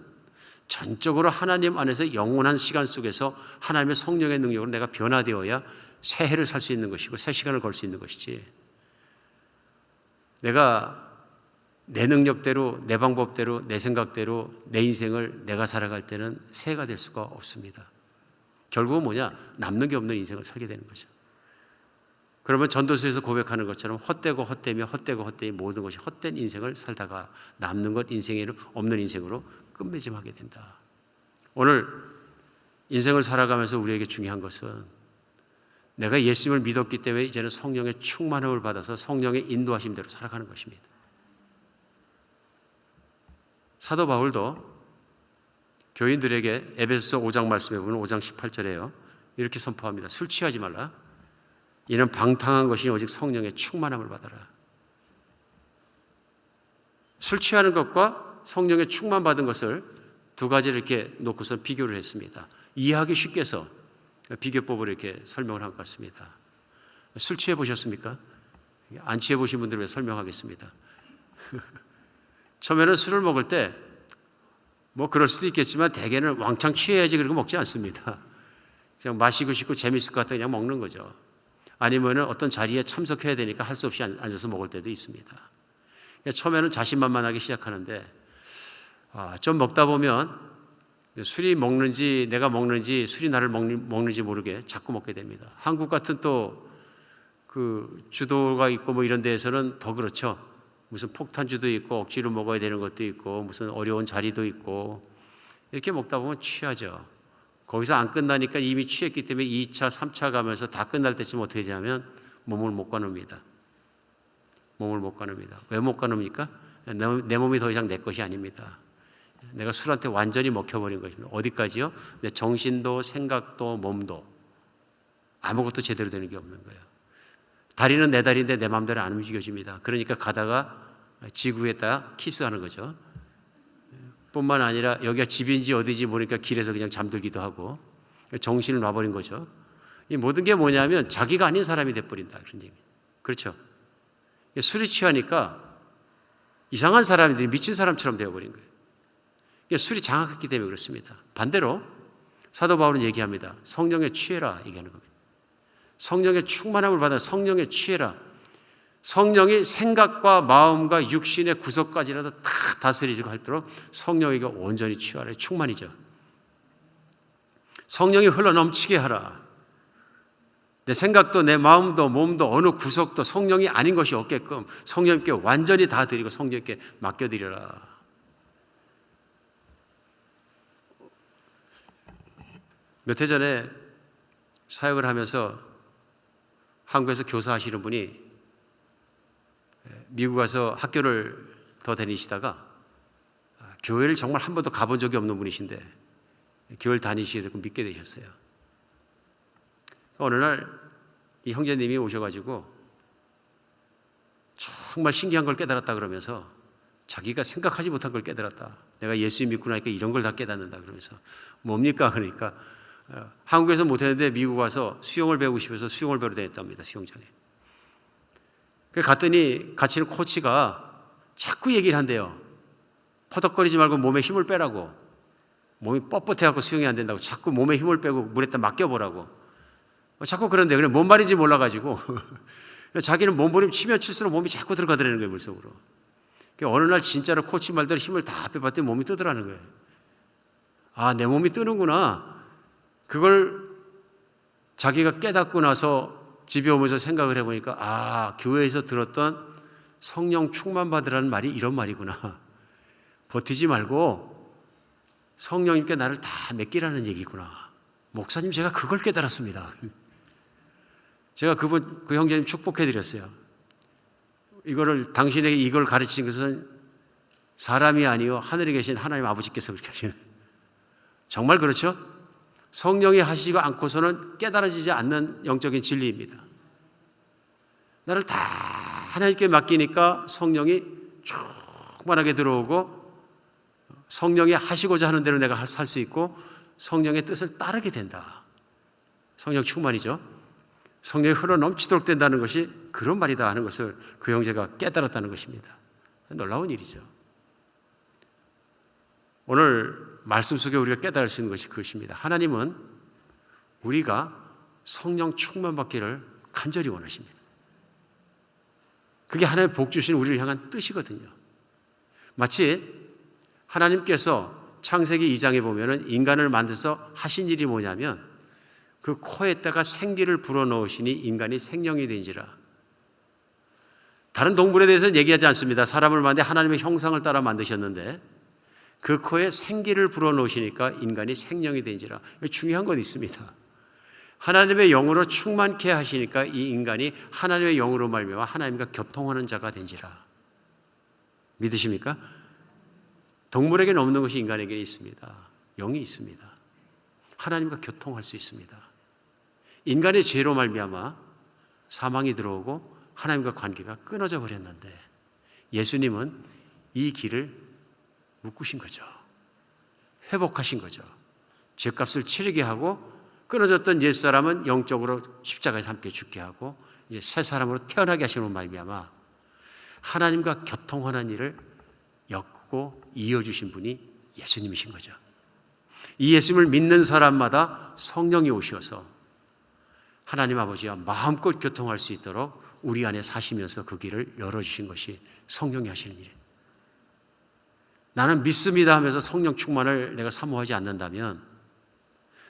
전적으로 하나님 안에서 영원한 시간 속에서 하나님의 성령의 능력으로 내가 변화되어야 새해를 살 수 있는 것이고 새 시간을 걸 수 있는 것이지, 내가 내 능력대로 내 방법대로 내 생각대로 내 인생을 내가 살아갈 때는 새해가 될 수가 없습니다. 결국은 뭐냐? 남는 게 없는 인생을 살게 되는 거죠. 그러면 전도서에서 고백하는 것처럼 헛되고 모든 것이 헛된 인생을 살다가 남는 것 인생에 없는 인생으로 끝맺음하게 된다. 오늘 인생을 살아가면서 우리에게 중요한 것은 내가 예수님을 믿었기 때문에 이제는 성령의 충만함을 받아서 성령의 인도하심대로 살아가는 것입니다. 사도 바울도 교인들에게 에베소서 5장 말씀해 보면 5장 18절에요. 이렇게 선포합니다. 술 취하지 말라. 이는 방탕한 것이 오직 성령의 충만함을 받아라. 술 취하는 것과 성령의 충만받은 것을 두 가지를 이렇게 놓고서 비교를 했습니다. 이해하기 쉽게 해서 비교법으로 이렇게 설명을 한 것 같습니다. 술 취해 보셨습니까? 안 취해 보신 분들을 위해 설명하겠습니다. 처음에는 술을 먹을 때 뭐 그럴 수도 있겠지만 대개는 왕창 취해야지 그러고 먹지 않습니다. 그냥 마시고 싶고 재밌을 것 같아 그냥 먹는 거죠. 아니면 어떤 자리에 참석해야 되니까 할 수 없이 앉아서 먹을 때도 있습니다. 처음에는 자신만만하게 시작하는데 좀 먹다 보면 술이 먹는지 내가 먹는지 술이 나를 먹는지 모르게 자꾸 먹게 됩니다. 한국 같은 또 그 주도가 있고 뭐 이런 데에서는 더 그렇죠. 무슨 폭탄주도 있고 억지로 먹어야 되는 것도 있고 무슨 어려운 자리도 있고 이렇게 먹다 보면 취하죠. 거기서 안 끝나니까 이미 취했기 때문에 2차, 3차 가면서 다 끝날 때쯤 어떻게 되냐면 몸을 못 가눕니다. 몸을 못 가눕니다. 왜 못 가눕니까? 내 몸이 더 이상 내 것이 아닙니다. 내가 술한테 완전히 먹혀버린 것입니다. 어디까지요? 내 정신도 생각도 몸도 아무것도 제대로 되는 게 없는 거예요. 다리는 내 다리인데 내 마음대로 안 움직여집니다. 그러니까 가다가 지구에다 키스하는 거죠. 뿐만 아니라 여기가 집인지 어디인지 모르니까 길에서 그냥 잠들기도 하고 정신을 놔버린 거죠. 이 모든 게 뭐냐면 자기가 아닌 사람이 돼버린다. 그런 얘기. 그렇죠. 술이 취하니까 이상한 사람들이 미친 사람처럼 되어버린 거예요. 술이 장악했기 때문에 그렇습니다. 반대로 사도 바울은 얘기합니다. 성령에 취해라 얘기하는 겁니다. 성령의 충만함을 받아 성령에 취해라. 성령이 생각과 마음과 육신의 구석까지라도 다 다스리고 할도록 성령에게 온전히 취하라. 충만이죠. 성령이 흘러넘치게 하라. 내 생각도 내 마음도 몸도 어느 구석도 성령이 아닌 것이 없게끔 성령께 완전히 다 드리고 성령께 맡겨드려라. 몇 해 전에 사역을 하면서 한국에서 교사하시는 분이 미국 가서 학교를 더 다니시다가 교회를 정말 한 번도 가본 적이 없는 분이신데 교회를 다니시게 되고 믿게 되셨어요. 어느 날 이 형제님이 오셔가지고 정말 신기한 걸 깨달았다 그러면서 자기가 생각하지 못한 걸 깨달았다. 내가 예수 믿고 나니까 이런 걸 다 깨닫는다 그러면서 뭡니까? 그러니까 한국에서 못했는데 미국 와서 수영을 배우고 싶어서 수영을 배우러 다녔답니다. 수영장에. 갔더니 같이 있는 코치가 자꾸 얘기를 한대요. 퍼덕거리지 말고 몸에 힘을 빼라고. 몸이 뻣뻣해갖고 수영이 안 된다고. 자꾸 몸에 힘을 빼고 물에다 맡겨보라고. 자꾸 그런데 그래 뭔 말인지 몰라가지고 자기는 몸부림 치면 칠수록 몸이 자꾸 들어가더라는 거예요. 물속으로. 어느 날 진짜로 코치 말대로 힘을 다 빼봤더니 몸이 뜨더라는 거예요. 아, 내 몸이 뜨는구나. 그걸 자기가 깨닫고 나서 집에 오면서 생각을 해보니까 교회에서 들었던 성령 충만 받으라는 말이 이런 말이구나. 버티지 말고 성령님께 나를 다 맡기라는 얘기구나. 목사님, 제가 그걸 깨달았습니다. 제가 그 형제님 축복해드렸어요. 당신에게 이걸 가르친 것은 사람이 아니요 하늘에 계신 하나님 아버지께서 그렇게 하시는. 정말 그렇죠? 성령이 하시지 않고서는 깨달아지지 않는 영적인 진리입니다. 나를 다 하나님께 맡기니까 성령이 충만하게 들어오고 성령이 하시고자 하는 대로 내가 살 수 있고 성령의 뜻을 따르게 된다. 성령 충만이죠. 성령이 흘러 넘치도록 된다는 것이 그런 말이다 하는 것을 그 형제가 깨달았다는 것입니다. 놀라운 일이죠. 오늘 말씀 속에 우리가 깨달을 수 있는 것이 그것입니다. 하나님은 우리가 성령 충만 받기를 간절히 원하십니다. 그게 하나님의 복 주신 우리를 향한 뜻이거든요. 마치 하나님께서 창세기 2장에 보면은 인간을 만들어서 하신 일이 뭐냐면 그 코에다가 생기를 불어넣으시니 인간이 생명이 된지라. 다른 동물에 대해서는 얘기하지 않습니다. 사람을 만드는데 하나님의 형상을 따라 만드셨는데 그 코에 생기를 불어넣으시니까 인간이 생명이 된지라. 중요한 건 있습니다. 하나님의 영으로 충만케 하시니까 이 인간이 하나님의 영으로 말미암아 하나님과 교통하는 자가 된지라. 믿으십니까? 동물에게는 없는 것이 인간에게 있습니다. 영이 있습니다. 하나님과 교통할 수 있습니다. 인간의 죄로 말미암아 사망이 들어오고 하나님과 관계가 끊어져 버렸는데 예수님은 이 길을 묶으신 거죠. 회복하신 거죠. 죄값을 치르게 하고 끊어졌던 옛사람은 영적으로 십자가에 함께 죽게 하고 이제 새 사람으로 태어나게 하시는 말미암아 하나님과 교통하는 일을 엮고 이어주신 분이 예수님이신 거죠. 이 예수님을 믿는 사람마다 성령이 오셔서 하나님 아버지와 마음껏 교통할 수 있도록 우리 안에 사시면서 그 길을 열어주신 것이 성령이 하시는 일이에요. 나는 믿습니다 하면서 성령 충만을 내가 사모하지 않는다면,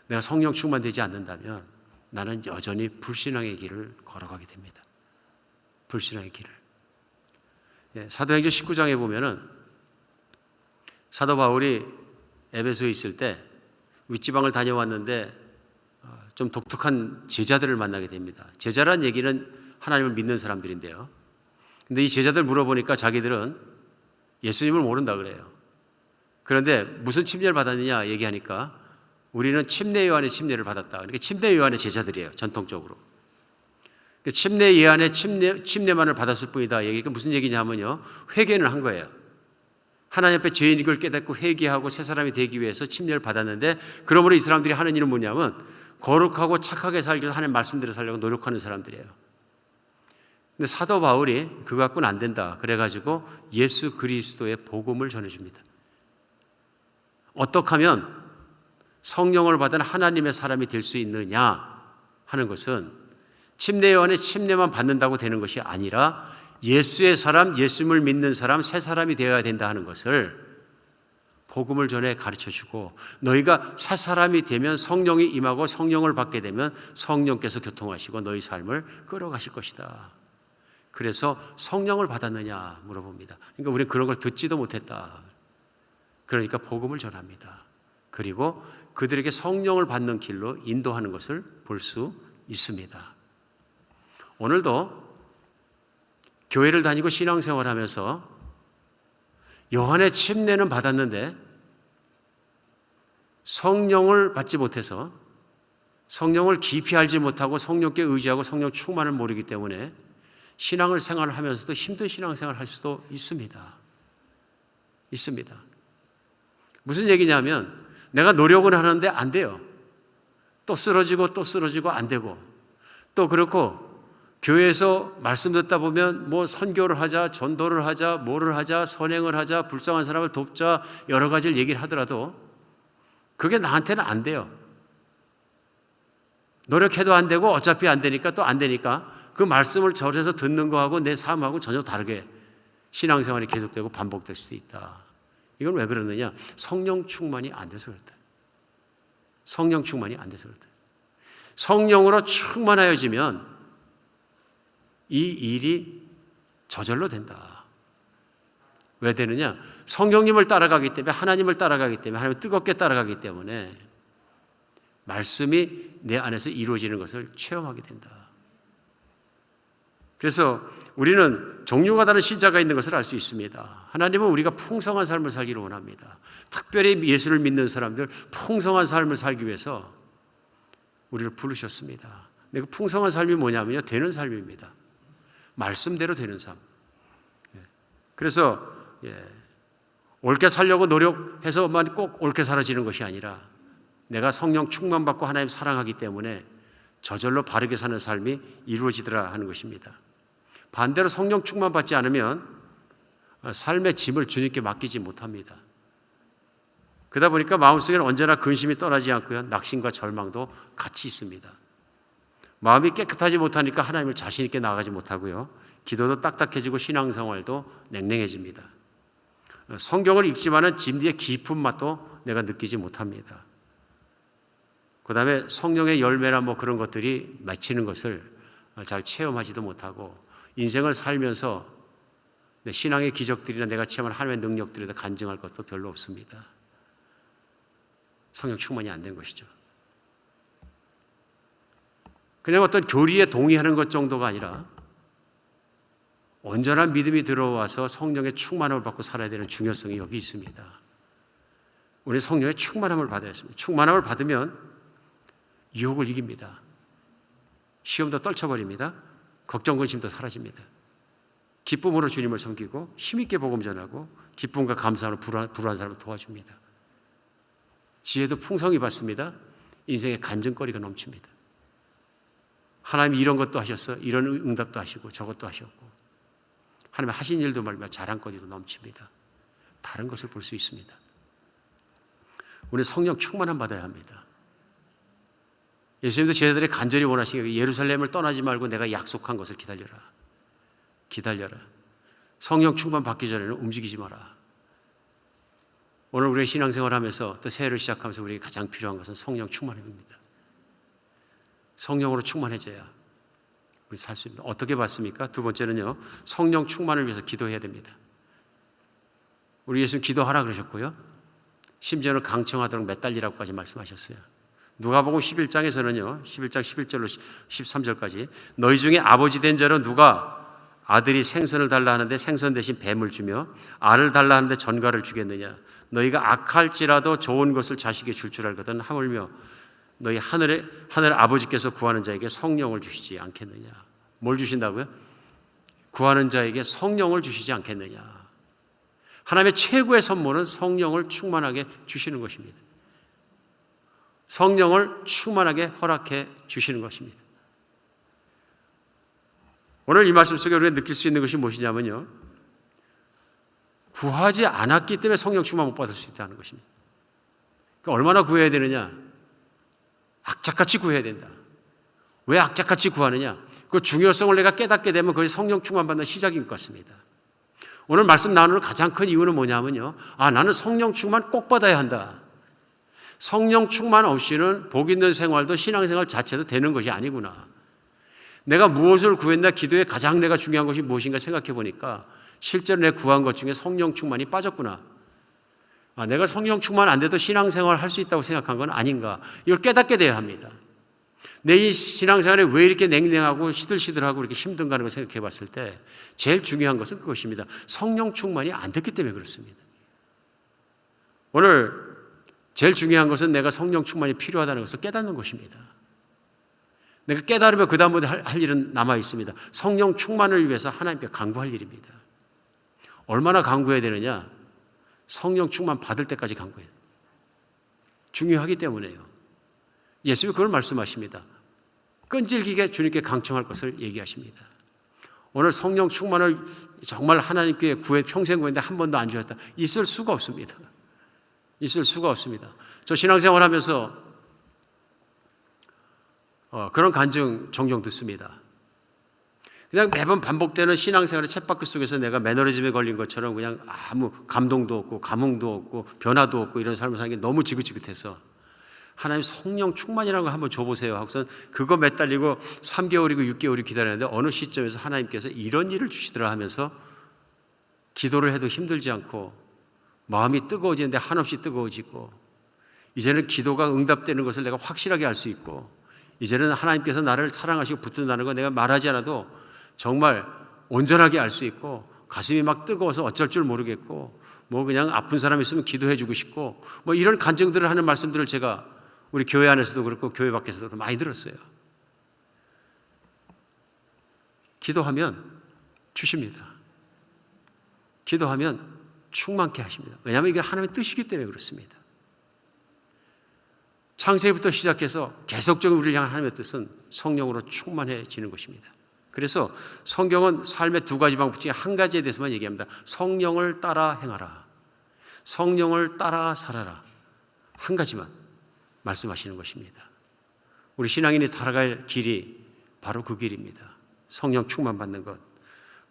내가 성령 충만되지 않는다면 나는 여전히 불신앙의 길을 걸어가게 됩니다. 불신앙의 길을. 사도행전 19장에 보면은 사도 바울이 에베소에 있을 때 윗지방을 다녀왔는데 좀 독특한 제자들을 만나게 됩니다. 제자란 얘기는 하나님을 믿는 사람들인데요. 근데 이 제자들 물어보니까 자기들은 예수님을 모른다 그래요. 그런데 무슨 침례를 받았느냐 얘기하니까 우리는 침례 요한의 침례를 받았다. 그러니까 침례 요한의 제자들이에요. 전통적으로. 침례 요한의 침례만을 받았을 뿐이다. 그러니까 무슨 얘기냐면요. 회개는 한 거예요. 하나님 앞에 죄인 걸 깨닫고 회개하고 새 사람이 되기 위해서 침례를 받았는데 그러므로 이 사람들이 하는 일은 뭐냐면 거룩하고 착하게 살기 위해서 하나님 말씀대로 살려고 노력하는 사람들이에요. 근데 사도 바울이 그거 갖고는 안 된다. 그래가지고 예수 그리스도의 복음을 전해줍니다. 어떻게 하면 성령을 받은 하나님의 사람이 될 수 있느냐 하는 것은 침례 요한의 침례만 받는다고 되는 것이 아니라 예수의 사람, 예수님을 믿는 사람, 새 사람이 되어야 된다 하는 것을 복음을 전해 가르쳐주고 너희가 새 사람이 되면 성령이 임하고 성령을 받게 되면 성령께서 교통하시고 너희 삶을 끌어가실 것이다. 그래서 성령을 받았느냐 물어봅니다. 그러니까 우리는 그런 걸 듣지도 못했다. 그러니까 복음을 전합니다. 그리고 그들에게 성령을 받는 길로 인도하는 것을 볼 수 있습니다. 오늘도 교회를 다니고 신앙생활하면서 요한의 침례는 받았는데 성령을 받지 못해서 성령을 깊이 알지 못하고 성령께 의지하고 성령 충만을 모르기 때문에 신앙을 생활을 하면서도 힘든 신앙생활을 할 수도 있습니다. 있습니다. 무슨 얘기냐면 내가 노력은 하는데 안 돼요. 또 쓰러지고 안 되고 또 그렇고 교회에서 말씀 듣다 보면 뭐 선교를 하자, 전도를 하자, 뭐를 하자, 선행을 하자, 불쌍한 사람을 돕자 여러 가지를 얘기를 하더라도 그게 나한테는 안 돼요. 노력해도 안 되고 어차피 안 되니까 또 안 되니까 그 말씀을 절에서 듣는 거하고 내 삶하고 전혀 다르게 신앙생활이 계속되고 반복될 수도 있다. 이건 왜 그러느냐? 성령 충만이 안 돼서 그렇다. 성령 충만이 안 돼서 그렇다. 성령으로 충만하여지면 이 일이 저절로 된다. 왜 되느냐? 성령님을 따라가기 때문에, 하나님을 따라가기 때문에, 하나님을 뜨겁게 따라가기 때문에 말씀이 내 안에서 이루어지는 것을 체험하게 된다. 그래서 우리는 종류가 다른 신자가 있는 것을 알 수 있습니다. 하나님은 우리가 풍성한 삶을 살기를 원합니다. 특별히 예수를 믿는 사람들 풍성한 삶을 살기 위해서 우리를 부르셨습니다. 근데 그 풍성한 삶이 뭐냐면요, 되는 삶입니다. 말씀대로 되는 삶. 그래서 옳게 살려고 노력해서만 꼭 옳게 살아지는 것이 아니라 내가 성령 충만받고 하나님 사랑하기 때문에 저절로 바르게 사는 삶이 이루어지더라 하는 것입니다. 반대로 성령 충만받지 않으면 삶의 짐을 주님께 맡기지 못합니다. 그러다 보니까 마음속에는 언제나 근심이 떠나지 않고요, 낙심과 절망도 같이 있습니다. 마음이 깨끗하지 못하니까 하나님을 자신 있게 나아가지 못하고요, 기도도 딱딱해지고 신앙생활도 냉랭해집니다. 성경을 읽지만은 짐 뒤에 깊은 맛도 내가 느끼지 못합니다. 그 다음에 성령의 열매나 그런 것들이 맺히는 것을 잘 체험하지도 못하고 인생을 살면서 내 신앙의 기적들이나 내가 체험한 하나님의 능력들에 대해 간증할 것도 별로 없습니다. 성령 충만이 안 된 것이죠. 그냥 어떤 교리에 동의하는 것 정도가 아니라 온전한 믿음이 들어와서 성령의 충만함을 받고 살아야 되는 중요성이 여기 있습니다. 우리 성령의 충만함을 받아야 했습니다. 충만함을 받으면 유혹을 이깁니다. 시험도 떨쳐버립니다. 걱정, 근심도 사라집니다. 기쁨으로 주님을 섬기고 힘있게 복음 전하고 기쁨과 감사로 불안한 사람을 도와줍니다. 지혜도 풍성히 받습니다. 인생의 간증거리가 넘칩니다. 하나님이 이런 것도 하셨어, 이런 응답도 하시고 저것도 하셨고 하나님의 하신 일도 말미암아 자랑거리도 넘칩니다. 다른 것을 볼 수 있습니다. 우리 성령 충만함 받아야 합니다. 예수님도 제자들이 간절히 원하시는 게 예루살렘을 떠나지 말고 내가 약속한 것을 기다려라. 기다려라. 성령 충만 받기 전에는 움직이지 마라. 오늘 우리의 신앙생활하면서 또 새해를 시작하면서 우리에게 가장 필요한 것은 성령 충만함입니다. 성령으로 충만해져야 우리 살 수 있습니다. 어떻게 받습니까? 두 번째는요, 성령 충만을 위해서 기도해야 됩니다. 우리 예수님 기도하라 그러셨고요, 심지어는 강청하도록 매달리라고까지 말씀하셨어요. 누가복음 11장에서는요, 11장 11절로 13절까지 너희 중에 아버지 된 자로 누가 아들이 생선을 달라 하는데 생선 대신 뱀을 주며 알을 달라 하는데 전갈을 주겠느냐? 너희가 악할지라도 좋은 것을 자식에게 줄 알거든 하물며 너희 하늘 아버지께서 구하는 자에게 성령을 주시지 않겠느냐? 뭘 주신다고요? 구하는 자에게 성령을 주시지 않겠느냐? 하나님의 최고의 선물은 성령을 충만하게 주시는 것입니다. 성령을 충만하게 허락해 주시는 것입니다. 오늘 이 말씀 속에 우리가 느낄 수 있는 것이 무엇이냐면요, 구하지 않았기 때문에 성령 충만 못 받을 수 있다는 것입니다. 그러니까 얼마나 구해야 되느냐? 악착같이 구해야 된다. 왜 악착같이 구하느냐? 그 중요성을 내가 깨닫게 되면 그것이 성령 충만 받는 시작인 것 같습니다. 오늘 말씀 나누는 가장 큰 이유는 뭐냐면요, 나는 성령 충만 꼭 받아야 한다. 성령 충만 없이는 복 있는 생활도 신앙생활 자체도 되는 것이 아니구나. 내가 무엇을 구했나, 기도에 가장 내가 중요한 것이 무엇인가 생각해 보니까 실제로 내가 구한 것 중에 성령 충만이 빠졌구나. 내가 성령 충만 안 돼도 신앙생활을 할 수 있다고 생각한 건 아닌가. 이걸 깨닫게 돼야 합니다. 내 이 신앙생활에 왜 이렇게 냉랭하고 시들시들하고 이렇게 힘든가 하는 걸 생각해 봤을 때 제일 중요한 것은 그것입니다. 성령 충만이 안 됐기 때문에 그렇습니다. 오늘 제일 중요한 것은 내가 성령 충만이 필요하다는 것을 깨닫는 것입니다. 내가 깨달으면 그 다음부터 할 일은 남아 있습니다. 성령 충만을 위해서 하나님께 간구할 일입니다. 얼마나 간구해야 되느냐? 성령 충만 받을 때까지 간구해야 돼요. 중요하기 때문에요. 예수님이 그걸 말씀하십니다. 끈질기게 주님께 강청할 것을 얘기하십니다. 오늘 성령 충만을 정말 하나님께 평생 구했는데 한 번도 안 주셨다. 있을 수가 없습니다. 있을 수가 없습니다. 저 신앙생활 하면서 그런 간증 종종 듣습니다. 그냥 매번 반복되는 신앙생활의 쳇바퀴 속에서 내가 매너리즘에 걸린 것처럼 그냥 아무 감동도 없고 감흥도 없고 변화도 없고 이런 삶을 사는 게 너무 지긋지긋해서 하나님 성령 충만이라는 걸 한번 줘보세요 하고선 그거 매달리고 3개월이고 6개월이 기다렸는데 어느 시점에서 하나님께서 이런 일을 주시더라 하면서 기도를 해도 힘들지 않고 마음이 뜨거워지는데 한없이 뜨거워지고 이제는 기도가 응답되는 것을 내가 확실하게 알 수 있고 이제는 하나님께서 나를 사랑하시고 붙든다는 거 내가 말하지 않아도 정말 온전하게 알 수 있고 가슴이 막 뜨거워서 어쩔 줄 모르겠고 뭐 그냥 아픈 사람 있으면 기도해 주고 싶고 뭐 이런 간증들을 하는 말씀들을 제가 우리 교회 안에서도 그렇고 교회 밖에서도 많이 들었어요. 기도하면 주십니다. 기도하면 충만케 하십니다. 왜냐하면 이게 하나님의 뜻이기 때문에 그렇습니다. 창세기부터 시작해서 계속적인 우리를 향한 하나님의 뜻은 성령으로 충만해지는 것입니다. 그래서 성경은 삶의 두 가지 방법 중에 한 가지에 대해서만 얘기합니다. 성령을 따라 행하라. 성령을 따라 살아라. 한 가지만 말씀하시는 것입니다. 우리 신앙인이 살아갈 길이 바로 그 길입니다. 성령 충만 받는 것.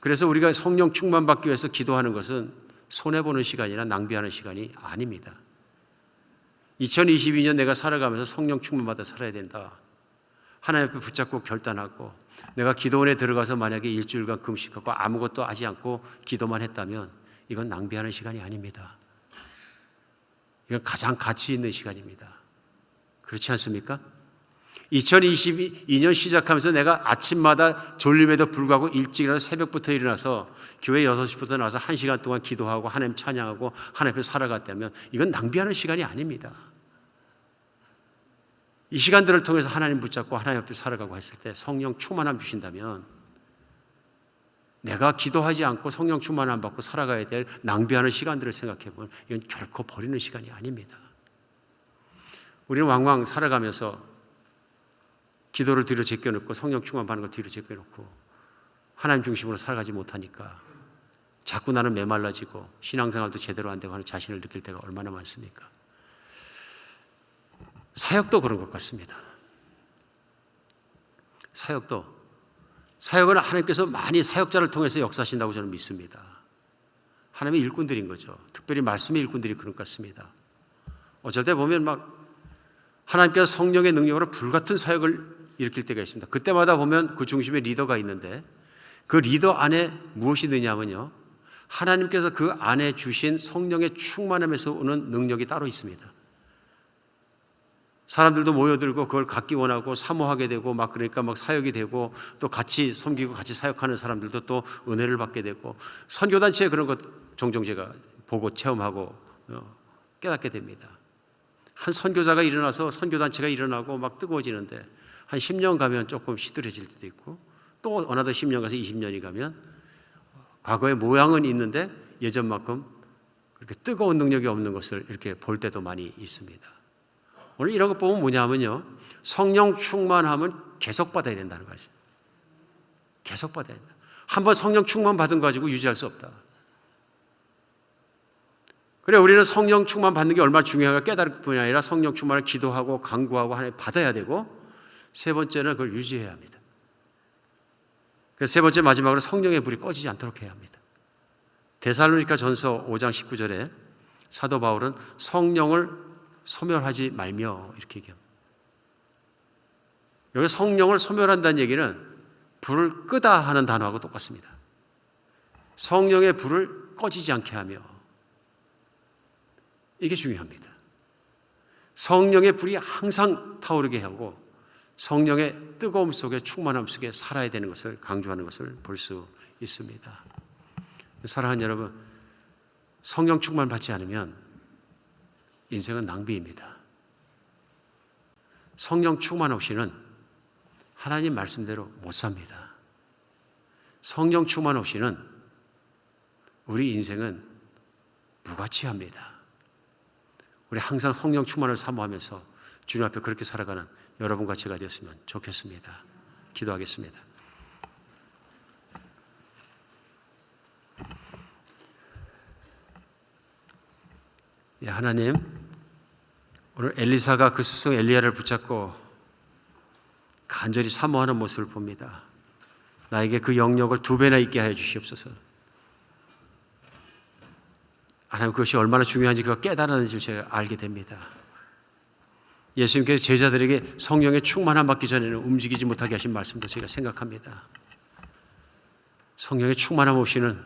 그래서 우리가 성령 충만 받기 위해서 기도하는 것은 손해보는 시간이나 낭비하는 시간이 아닙니다. 2022년 내가 살아가면서 성령 충만 받아 살아야 된다. 하나님 앞에 붙잡고 결단하고 내가 기도원에 들어가서 만약에 일주일간 금식하고 아무것도 하지 않고 기도만 했다면 이건 낭비하는 시간이 아닙니다. 이건 가장 가치 있는 시간입니다. 그렇지 않습니까? 2022년 시작하면서 내가 아침마다 졸림에도 불구하고 일찍 일어나서 새벽부터 일어나서 교회 6시부터 나와서 1시간 동안 기도하고 하나님 찬양하고 하나님 앞에 살아갔다면 이건 낭비하는 시간이 아닙니다. 이 시간들을 통해서 하나님 붙잡고 하나님 앞에 살아가고 했을 때 성령 충만함 주신다면 내가 기도하지 않고 성령 충만함 받고 살아가야 될 낭비하는 시간들을 생각해 보면 이건 결코 버리는 시간이 아닙니다. 우리는 왕왕 살아가면서 기도를 뒤로 제껴놓고 성령 충만 받는 걸 뒤로 제껴놓고 하나님 중심으로 살아가지 못하니까 자꾸 나는 메말라지고 신앙생활도 제대로 안 되고 하는 자신을 느낄 때가 얼마나 많습니까? 사역도 그런 것 같습니다. 사역은 하나님께서 많이 사역자를 통해서 역사하신다고 저는 믿습니다. 하나님의 일꾼들인 거죠. 특별히 말씀의 일꾼들이 그런 것 같습니다. 어쩔 때 보면 막 하나님께서 성령의 능력으로 불같은 사역을 일으킬 때가 있습니다. 그때마다 보면 그 중심에 리더가 있는데 그 리더 안에 무엇이 있느냐면요, 하나님께서 그 안에 주신 성령의 충만함에서 오는 능력이 따로 있습니다. 사람들도 모여들고 그걸 갖기 원하고 사모하게 되고 막 그러니까 막 사역이 되고 또 같이 섬기고 같이 사역하는 사람들도 또 은혜를 받게 되고 선교단체에 그런 것 종종 제가 보고 체험하고 깨닫게 됩니다. 한 선교사가 일어나서 선교단체가 일어나고 막 뜨거워지는데 한 10년 가면 조금 시들해질 때도 있고 또 어느덧 10년 가서 20년이 가면 과거의 모양은 있는데 예전만큼 그렇게 뜨거운 능력이 없는 것을 이렇게 볼 때도 많이 있습니다. 오늘 이런 거 보면 뭐냐면요, 성령 충만함은 계속 받아야 된다는 거죠. 계속 받아야 된다. 한번 성령 충만 받은 거 가지고 유지할 수 없다. 그래, 우리는 성령 충만 받는 게 얼마나 중요한가 깨달을 뿐이 아니라 성령 충만을 기도하고 간구하고 하나님 받아야 되고 세 번째는 그걸 유지해야 합니다. 그래서 세 번째 마지막으로 성령의 불이 꺼지지 않도록 해야 합니다. 데살로니가 전서 5장 19절에 사도 바울은 성령을 소멸하지 말며 이렇게 얘기합니다. 여기 성령을 소멸한다는 얘기는 불을 끄다 하는 단어하고 똑같습니다. 성령의 불을 꺼지지 않게 하며, 이게 중요합니다. 성령의 불이 항상 타오르게 하고 성령의 뜨거움 속에 충만함 속에 살아야 되는 것을 강조하는 것을 볼 수 있습니다. 사랑하는 여러분, 성령 충만 받지 않으면 인생은 낭비입니다. 성령 충만 없이는 하나님 말씀대로 못 삽니다. 성령 충만 없이는 우리 인생은 무가치합니다. 우리 항상 성령 충만을 사모하면서 주님 앞에 그렇게 살아가는 여러분과 제가 되었으면 좋겠습니다. 기도하겠습니다. 예, 하나님, 오늘 엘리사가 그 스승 엘리야를 붙잡고 간절히 사모하는 모습을 봅니다. 나에게 그 영역을 2배나 있게 하여 주시옵소서. 하나님, 그것이 얼마나 중요한지 그가 깨달았는지 제가 알게 됩니다. 예수님께서 제자들에게 성령의 충만함 받기 전에는 움직이지 못하게 하신 말씀도 저희가 생각합니다. 성령의 충만함 없이는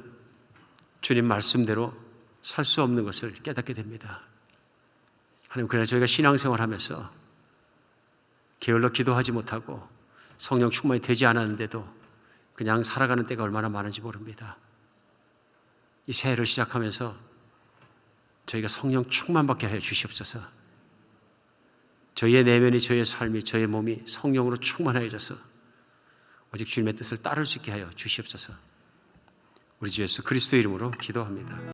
주님 말씀대로 살 수 없는 것을 깨닫게 됩니다. 하나님, 그러나 저희가 신앙생활하면서 게을러 기도하지 못하고 성령 충만이 되지 않았는데도 그냥 살아가는 때가 얼마나 많은지 모릅니다. 이 새해를 시작하면서 저희가 성령 충만받게 하여 주시옵소서. 저희의 내면이, 저희의 삶이, 저희의 몸이 성령으로 충만하여져서 오직 주님의 뜻을 따를 수 있게 하여 주시옵소서. 우리 주 예수 그리스도 이름으로 기도합니다.